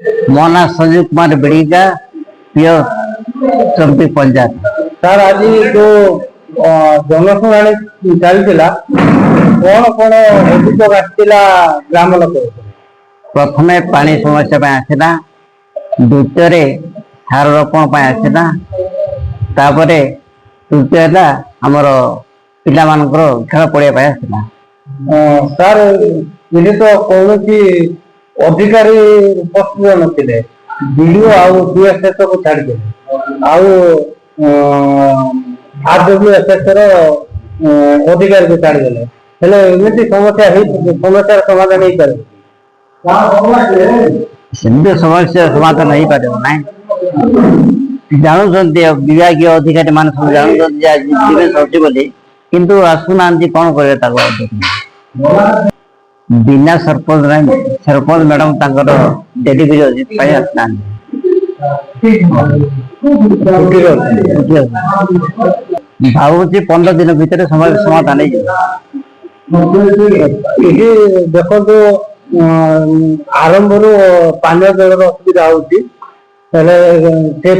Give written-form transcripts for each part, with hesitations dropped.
मो ना संजीव कुमार बिड़ीगा पियो चंपी पंचायत। सर आज जो जनशुणाणी चलता कौन कौन अभियोग आसला ग्राम लोक प्रथम पानी समस्या आसला द्वितीय सार रोपण आसला तृतीय आमर पिला खेल पड़िया आसला। सर ये तो कौन अधिकारी उपस्थित नथिले वीडियो आउ डीएसएस को छाड़दे आरडब्ल्यूएसएस रो अधिकारी को छाड़देले हेले एमती समस्या समाधान नहीं करे सेमती समस्या समाधान नहीं पारे ना जानुं विभाग अधिकारी मान सब जानते बोली किंतु आसुना कौन करे बिना सरपंच मैडम डेलीवरी आसना भावुची 15 दिन भितर समाधान देखो आरंभ पानी जल असुविधा होती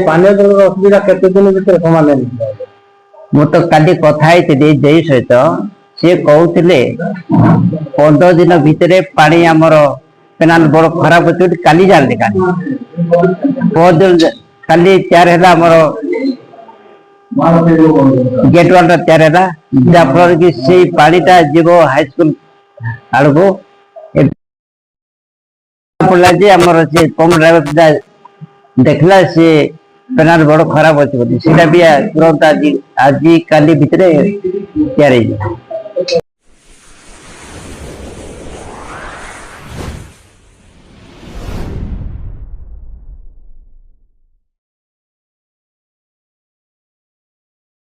पानी जल असुविधा केते दिन भितर समाधान मु तो काली कथा जई सहित सी कहते 15 दिन भितर पानी आमर पेनाल बड़ खराब अच्छे काली जानते काली तैयार है गेट वाल तैयार है जहाँफल कि से पानीटा जीव हाईस्कल आड़ को पड़ा आमर से कम ड्राइवर देखला सी पेनाल बड़ खराब अच्छे भी तुरंत आज काली भितर तैयार।